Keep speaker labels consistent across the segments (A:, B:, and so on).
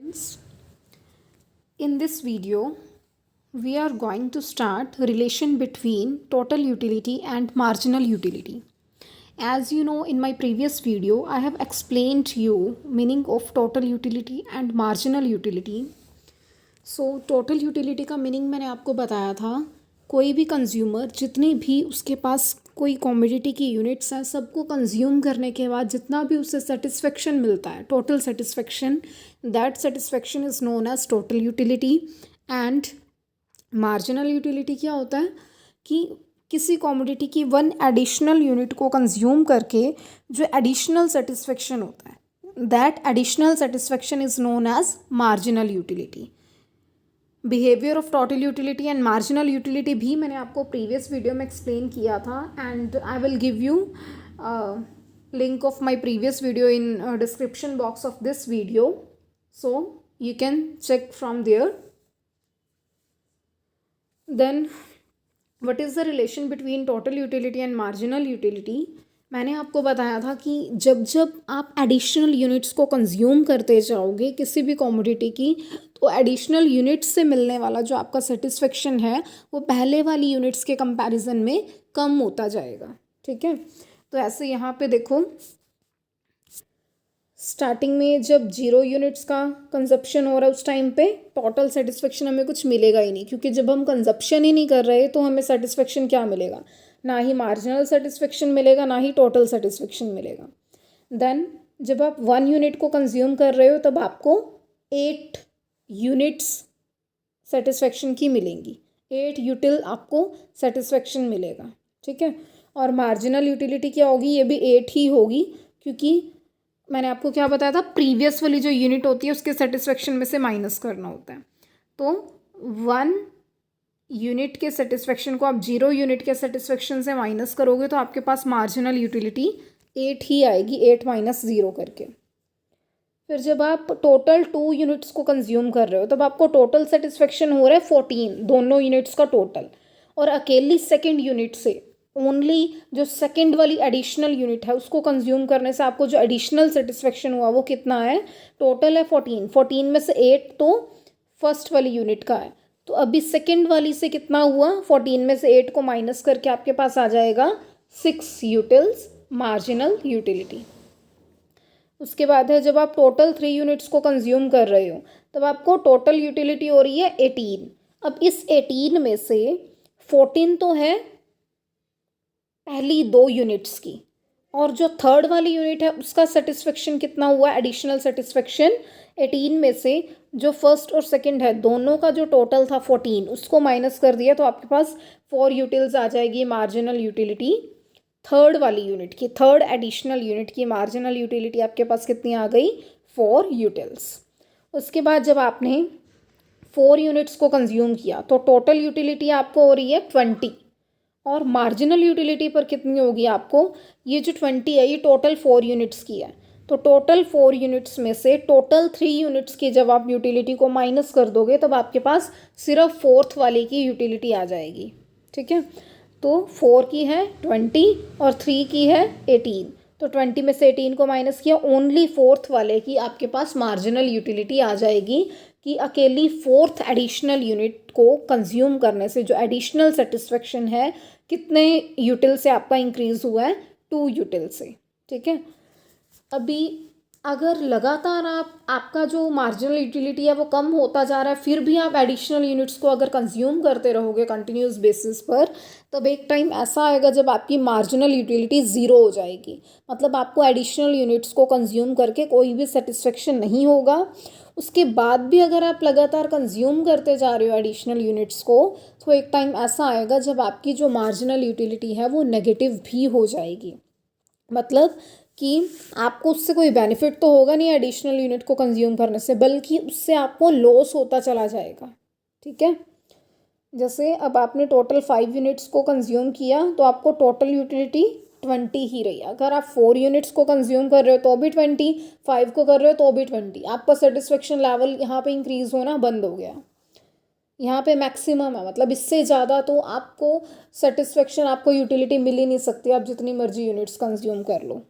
A: In this video, we are going to start relation between total utility and marginal utility. As you know, in my previous video, I have explained you meaning of total utility and marginal utility. So total utility का meaning मैंने आपको बताया था, कोई भी consumer जितनी भी उसके पास कोई कॉमोडिटी की यूनिट्स हैं सबको कंज्यूम करने के बाद जितना भी उसे सेटिस्फेक्शन मिलता है, total satisfaction, that satisfaction is known as total utility. And marginal utility क्या होता है कि किसी कॉमोडिटी की वन एडिशनल यूनिट को कंज्यूम करके जो एडिशनल सेटिस्फेक्शन होता है, that additional satisfaction is known as marginal utility. Behaviour of total utility and marginal utility भी मैंने आपको प्रीवियस वीडियो में एक्सप्लेन किया था, and I will give you link of my previous video in description box of this video, so you can check from there. Then what is the relation between total utility and marginal utility? मैंने आपको बताया था कि जब जब आप additional units को consume करते जाओगे किसी भी कॉमोडिटी की, तो एडिशनल यूनिट्स से मिलने वाला जो आपका सेटिस्फेक्शन है वो पहले वाली यूनिट्स के कंपैरिजन में कम होता जाएगा. ठीक है, तो ऐसे यहाँ पे देखो, स्टार्टिंग में जब 0 यूनिट्स का कंजप्शन हो रहा है उस टाइम पे टोटल सेटिस्फेक्शन हमें कुछ मिलेगा ही नहीं, क्योंकि जब हम कंजप्शन ही नहीं कर रहे तो हमें सेटिस्फेक्शन क्या मिलेगा, ना ही मार्जिनल सेटिस्फेक्शन मिलेगा ना ही टोटल सेटिस्फेक्शन मिलेगा. देन जब आप 1 यूनिट को कंज्यूम कर रहे हो तब आपको 8 यूनिट्स सेटिस्फेक्शन की मिलेंगी, 8 यूटिल आपको सेटिस्फेक्शन मिलेगा. ठीक है, और मार्जिनल यूटिलिटी क्या होगी, ये भी 8 ही होगी, क्योंकि मैंने आपको क्या बताया था, प्रीवियस वाली जो यूनिट होती है उसके सेटिस्फेक्शन में से माइनस करना होता है. तो 1 यूनिट के सेटिस्फेक्शन को आप 0 यूनिट के सेटिस्फेक्शन से माइनस करोगे तो आपके पास मार्जिनल यूटिलिटी 8 ही आएगी, 8 माइनस 0 करके. फिर जब आप टोटल 2 यूनिट्स को कंज्यूम कर रहे हो तब आपको टोटल सेटिस्फेक्शन हो रहा है 14, दोनों यूनिट्स का टोटल, और अकेली सेकेंड यूनिट से ओनली जो सेकेंड वाली एडिशनल यूनिट है उसको कंज्यूम करने से आपको जो एडिशनल सेटिस्फेक्शन हुआ वो कितना है, टोटल है 14 में से 8 तो फर्स्ट वाली यूनिट का है, तो अभी सेकेंड वाली से कितना हुआ, 14 में से 8 को माइनस करके आपके पास आ जाएगा 6 यूटिल्स मार्जिनल यूटिलिटी. उसके बाद है जब आप टोटल 3 यूनिट्स को कंज्यूम कर रहे हो तब आपको टोटल यूटिलिटी हो रही है 18. अब इस 18 में से 14 तो है पहली 2 यूनिट्स की, और जो थर्ड वाली यूनिट है उसका सेटिस्फेक्शन कितना हुआ, एडिशनल सेटिस्फेक्शन 18 में से जो फर्स्ट और सेकंड है दोनों का जो टोटल था 14 उसको माइनस कर दिया तो आपके पास 4 यूटिल्स आ जाएगी मार्जिनल यूटिलिटी. थर्ड वाली यूनिट की, थर्ड एडिशनल यूनिट की मार्जिनल यूटिलिटी आपके पास कितनी आ गई, 4 यूटिल्स. उसके बाद जब आपने 4 यूनिट्स को कंज्यूम किया तो टोटल यूटिलिटी आपको हो रही है 20, और मार्जिनल यूटिलिटी पर कितनी होगी आपको, ये जो 20 है ये टोटल 4 यूनिट्स की है, तो टोटल 4 यूनिट्स में से टोटल 3 यूनिट्स की जब आप यूटिलिटी को माइनस कर दोगे तब आपके पास सिर्फ फोर्थ वाले की यूटिलिटी आ जाएगी. ठीक है, तो 4 की है 20 और 3 की है 18, तो 20 में से 18 को माइनस किया, ओनली फोर्थ वाले की आपके पास मार्जिनल यूटिलिटी आ जाएगी, कि अकेली फोर्थ एडिशनल यूनिट को कंज्यूम करने से जो एडिशनल सेटिस्फेक्शन है कितने यूटिल से आपका इंक्रीज हुआ है, 2 यूटिल से. ठीक है, अभी अगर लगातार आपका जो मार्जिनल यूटिलिटी है वो कम होता जा रहा है फिर भी आप एडिशनल यूनिट्स को अगर कंज्यूम करते रहोगे कंटिन्यूस बेसिस पर, तब एक टाइम ऐसा आएगा जब आपकी मार्जिनल यूटिलिटी 0 हो जाएगी, मतलब आपको एडिशनल यूनिट्स को कंज्यूम करके कोई भी सेटिस्फेक्शन नहीं होगा. उसके बाद भी अगर आप लगातार कंज्यूम करते जा रहे हो एडिशनल यूनिट्स को, तो एक टाइम ऐसा आएगा जब आपकी जो मार्जिनल यूटिलिटी है वो नेगेटिव भी हो जाएगी, मतलब कि आपको उससे कोई बेनिफिट तो होगा नहीं एडिशनल यूनिट को कंज्यूम करने से, बल्कि उससे आपको लॉस होता चला जाएगा. ठीक है, जैसे अब आपने टोटल 5 यूनिट्स को कंज्यूम किया तो आपको टोटल यूटिलिटी 20 ही रही. अगर आप 4 यूनिट्स को कंज्यूम कर रहे हो तो भी 20, 5 को कर रहे हो तो भी 20, आपका सेटिस्फेक्शन लेवल यहाँ पे इंक्रीज होना बंद हो गया, यहाँ पे मैक्सिमम है, मतलब इससे ज़्यादा तो आपको सेटिस्फेक्शन, आपको यूटिलिटी मिल ही नहीं सकती, आप जितनी मर्जी यूनिट्स कंज्यूम कर लो.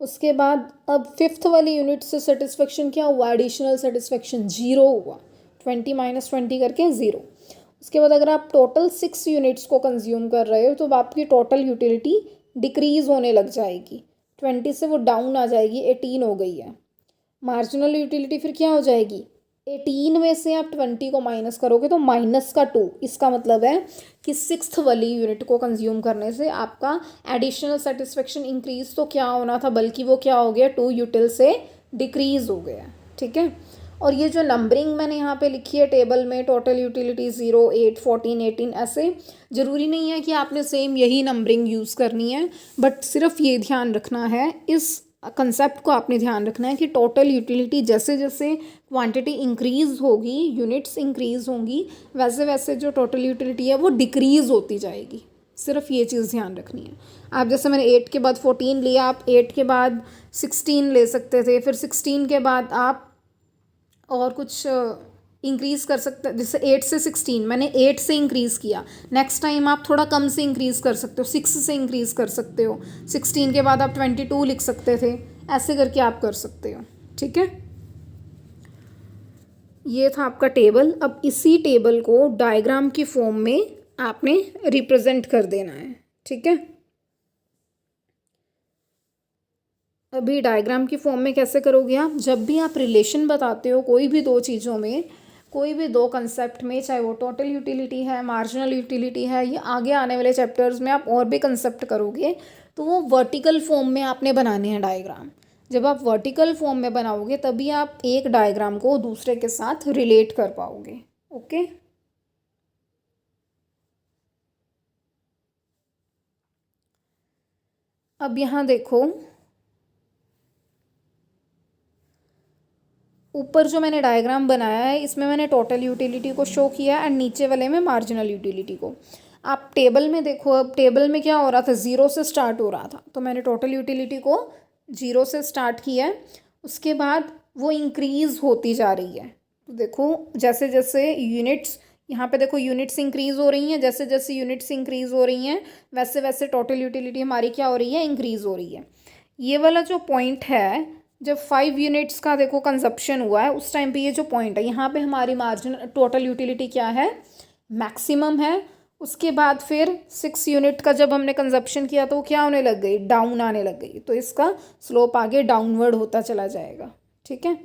A: उसके बाद अब फिफ्थ वाली यूनिट से सेटिस्फेक्शन क्या हुआ, एडिशनल सेटिस्फेक्शन 0 हुआ, 20 माइनस 20 करके 0। उसके बाद अगर आप टोटल 6 यूनिट्स को कंज्यूम कर रहे हो तो आपकी टोटल यूटिलिटी डिक्रीज होने लग जाएगी, 20 से वो डाउन आ जाएगी, 18 हो गई है। मार्जिनल यूटिलिटी फिर क्या हो जाएगी, 18 में से आप 20 को माइनस करोगे तो -2। इसका मतलब है कि सिक्स्थ वाली यूनिट को कंज्यूम करने से आपका एडिशनल सेटिस्फेक्शन इंक्रीज तो क्या होना था, बल्कि वो क्या हो गया, 2 यूटिल से डिक्रीज हो गया। ठीक है। और ये जो नंबरिंग मैंने यहाँ पे लिखी है टेबल में, टोटल यूटिलिटी 0, 8, 14, 18, ऐसे ज़रूरी नहीं है कि आपने सेम यही नंबरिंग यूज़ करनी है, बट सिर्फ ये ध्यान रखना है, इस कंसेप्ट को आपने ध्यान रखना है कि टोटल यूटिलिटी जैसे जैसे क्वांटिटी इंक्रीज होगी, यूनिट्स इंक्रीज होंगी, वैसे वैसे जो टोटल यूटिलिटी है वो डिक्रीज होती जाएगी। सिर्फ ये चीज़ ध्यान रखनी है। आप जैसे मैंने 8 के बाद 14 लिया, आप 8 के बाद 16 ले सकते थे, फिर 16 के बाद आप और कुछ इंक्रीज़ कर सकते, जैसे 8 से 16 मैंने 8 से इंक्रीज़ किया, नेक्स्ट टाइम आप थोड़ा कम से इंक्रीज़ कर सकते हो, 6 से इंक्रीज़ कर सकते हो, 16 के बाद आप 22 लिख सकते थे, ऐसे करके आप कर सकते हो। ठीक है, ये था आपका टेबल। अब इसी टेबल को डायग्राम की फॉर्म में आपने रिप्रेजेंट कर देना है। ठीक है, अभी डायग्राम की फॉर्म में कैसे करोगे आप, जब भी आप रिलेशन बताते हो कोई भी दो चीज़ों में, कोई भी दो कंसेप्ट में, चाहे वो टोटल यूटिलिटी है, मार्जिनल यूटिलिटी है, या आगे आने वाले चैप्टर्स में आप और भी कंसेप्ट करोगे, तो वो वर्टिकल फॉर्म में आपने बनाने हैं डायग्राम। जब आप वर्टिकल फॉर्म में बनाओगे तभी आप एक डायग्राम को दूसरे के साथ रिलेट कर पाओगे। ओके, अब यहाँ देखो, ऊपर जो मैंने डायग्राम बनाया है इसमें मैंने टोटल यूटिलिटी को शो किया एंड नीचे वाले में मार्जिनल यूटिलिटी को। आप टेबल में देखो, अब टेबल में क्या हो रहा था, 0 से स्टार्ट हो रहा था, तो मैंने टोटल यूटिलिटी को 0 से स्टार्ट किया है, उसके बाद वो इंक्रीज़ होती जा रही है। तो देखो जैसे जैसे यूनिट्स, यहाँ पे देखो यूनिट्स इंक्रीज़ हो रही हैं, जैसे जैसे यूनिट्स इंक्रीज़ हो रही हैं वैसे वैसे टोटल यूटिलिटी हमारी क्या हो रही है, इंक्रीज़ हो रही है। ये वाला जो पॉइंट है, जब 5 यूनिट्स का देखो कंजप्शन हुआ है उस टाइम पे ये जो पॉइंट है यहाँ पे हमारी मार्जिन टोटल यूटिलिटी क्या है, मैक्सिमम है। उसके बाद फिर 6 यूनिट का जब हमने कंजप्शन किया तो वो क्या होने लग गई, डाउन आने लग गई, तो इसका स्लोप आगे डाउनवर्ड होता चला जाएगा। ठीक है,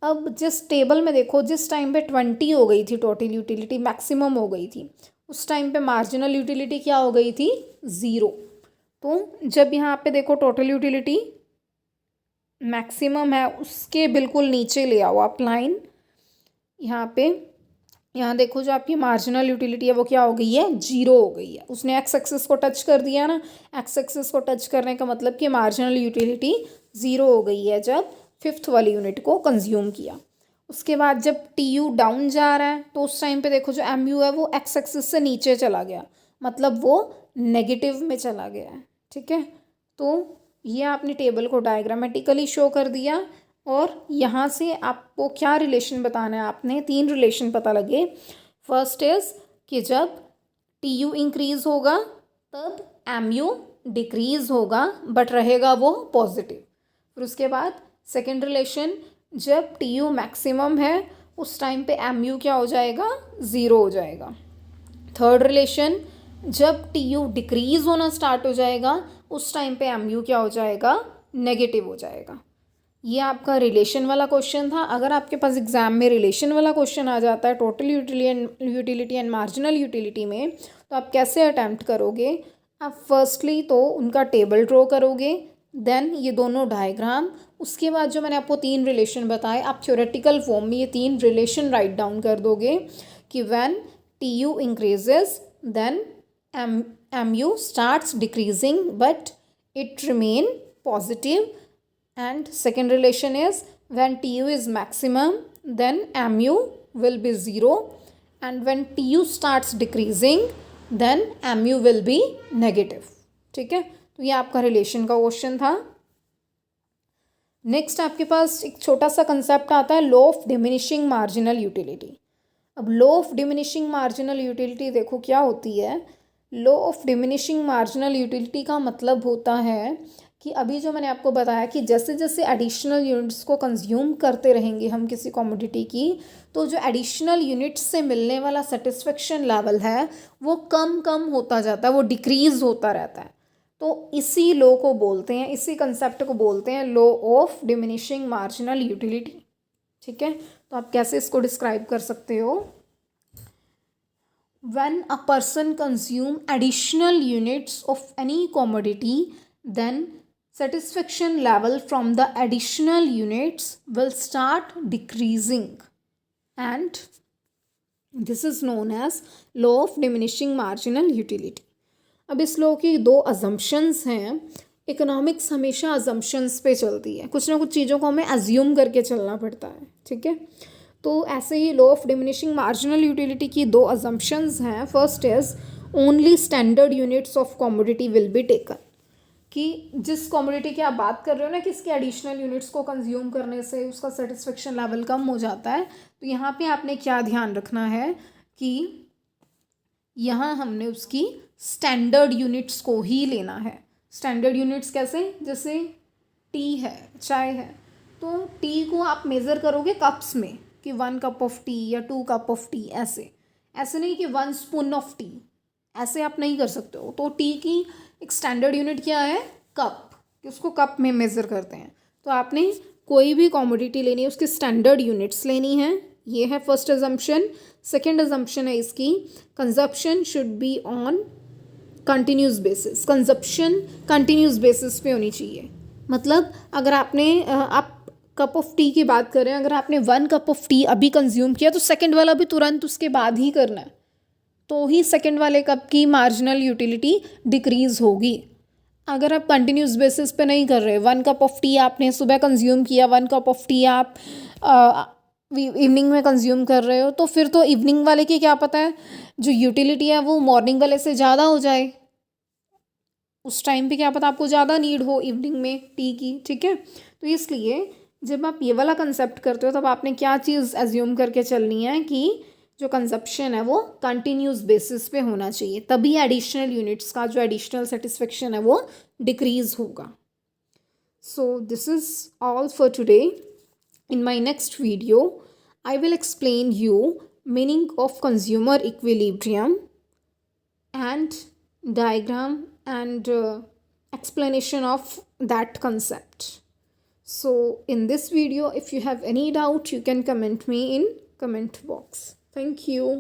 A: अब जिस टेबल में देखो, जिस टाइम पे 20 हो गई थी टोटल यूटिलिटी, मैक्सिमम हो गई थी, उस टाइम पे मार्जिनल यूटिलिटी क्या हो गई थी, 0। तो जब यहाँ पे देखो टोटल यूटिलिटी मैक्सिमम है, उसके बिल्कुल नीचे ले आओ आप लाइन, यहाँ पे, यहाँ देखो जो आपकी मार्जिनल यूटिलिटी है वो क्या हो गई है, 0 हो गई है। उसने एक्स एक्सिस को टच कर दिया ना, एक्स एक्सिस को टच करने का मतलब कि मार्जिनल यूटिलिटी 0 हो गई है जब फिफ्थ वाली यूनिट को कंज्यूम किया। उसके बाद जब टी यू डाउन जा रहा है तो उस टाइम पे देखो जो एम यू है वो एक्स एक्सिस से नीचे चला गया, मतलब वो नेगेटिव में चला गया है। ठीक है, तो ये आपने टेबल को डायग्रामेटिकली शो कर दिया, और यहाँ से आपको क्या रिलेशन बताना है, आपने 3 रिलेशन पता लगे। फर्स्ट इज कि जब टी यू इंक्रीज होगा तब एम यू डिक्रीज होगा, बट रहेगा वो पॉजिटिव। फिर उसके बाद सेकेंड रिलेशन, जब टी यू मैक्सिमम है उस टाइम पे एम यू क्या हो जाएगा, 0 हो जाएगा। थर्ड रिलेशन, जब टी यू डिक्रीज होना स्टार्ट हो जाएगा उस टाइम पे एम यू क्या हो जाएगा, नेगेटिव हो जाएगा। ये आपका रिलेशन वाला क्वेश्चन था। अगर आपके पास एग्जाम में रिलेशन वाला क्वेश्चन आ जाता है total utility and marginal utility में, तो आप कैसे अटैम्प्ट करोगे, आप फर्स्टली तो उनका टेबल ड्रॉ करोगे, देन ये दोनों डायग्राम, उसके बाद जो मैंने आपको 3 रिलेशन बताए आप थ्योरेटिकल फॉर्म में ये 3 रिलेशन राइट डाउन कर दोगे कि when T U increases then M U starts decreasing but it remains positive, and second relation is when tu is maximum then mu will be 0, and when tu starts decreasing then mu will be negative। ठीक है, तो ये आपका relation का question था। Next आपके पास एक छोटा सा कंसेप्ट आता है law of diminishing marginal utility. अब law of diminishing marginal utility देखो क्या होती है। Law of diminishing marginal utility का मतलब होता है कि अभी जो मैंने आपको बताया कि जैसे जैसे एडिशनल यूनिट्स को कंज्यूम करते रहेंगे हम किसी कमोडिटी की, तो जो एडिशनल यूनिट्स से मिलने वाला सेटिस्फेक्शन लेवल है वो कम कम होता जाता है, वो डिक्रीज होता रहता है। तो इसी लॉ को बोलते हैं, इसी कंसेप्ट को बोलते हैं law of diminishing marginal utility. ठीक है, तो आप कैसे इसको डिस्क्राइब कर सकते हो? When a person consume additional units of any commodity, then satisfaction level from the additional units will start decreasing, and this is known as law of diminishing marginal utility. अब इस लॉ की दो assumptions हैं। Economics हमेशा assumptions पे चलती है, कुछ ना कुछ चीज़ों को हमें अज्यूम करके चलना पड़ता है। ठीक है, तो ऐसे ही law of diminishing marginal utility की दो अजम्पशंस हैं। First is only standard units of commodity will be taken, कि जिस कमोडिटी की आप बात कर रहे हो ना कि इसके एडिशनल यूनिट्स को कंज्यूम करने से उसका सेटिस्फेक्शन लेवल कम हो जाता है, तो यहाँ पे आपने क्या ध्यान रखना है कि यहाँ हमने उसकी स्टैंडर्ड यूनिट्स को ही लेना है। स्टैंडर्ड यूनिट्स कैसे? जैसे टी है, चाय है, तो टी को आप मेज़र करोगे कप्स में कि 1 कप ऑफ टी या 2 कप ऑफ टी, ऐसे ऐसे नहीं कि 1 स्पून ऑफ टी, ऐसे आप नहीं कर सकते हो। तो टी की एक स्टैंडर्ड यूनिट क्या है? कप, कि उसको कप में मेज़र करते हैं। तो आपने कोई भी कमोडिटी लेनी है उसकी स्टैंडर्ड यूनिट्स लेनी है, ये है फर्स्ट अजम्पशन। सेकेंड अजम्पशन है इसकी, consumption should be on continuous basis. Consumption continuous basis पे होनी चाहिए। मतलब अगर आपने आप कप ऑफ टी की बात करें, अगर आपने 1 कप ऑफ टी अभी कंज्यूम किया तो सेकंड वाला भी तुरंत उसके बाद ही करना है, तो ही सेकंड वाले कप की मार्जिनल यूटिलिटी डिक्रीज़ होगी। अगर आप कंटिन्यूस बेसिस पे नहीं कर रहे, 1 कप ऑफ टी आपने सुबह कंज्यूम किया, 1 कप ऑफ टी आप इवनिंग में कंज्यूम कर रहे हो, तो फिर तो इवनिंग वाले की क्या पता है जो यूटिलिटी है वो मॉर्निंग वाले से ज़्यादा हो जाए। उस टाइम पे क्या पता आपको ज़्यादा नीड हो इवनिंग में टी की। ठीक है, तो इसलिए जब आप ये वाला कंसेप्ट करते हो तब आपने क्या चीज़ एज्यूम करके चलनी है कि जो कंजप्शन है वो कंटिन्यूस बेसिस पे होना चाहिए, तभी एडिशनल यूनिट्स का जो एडिशनल सेटिस्फेक्शन है वो डिक्रीज होगा। So this is all for today. In my next video, I will explain you meaning of consumer equilibrium and diagram and explanation of that concept. So in this video, if you have any doubt, you can comment me in comment box. Thank you.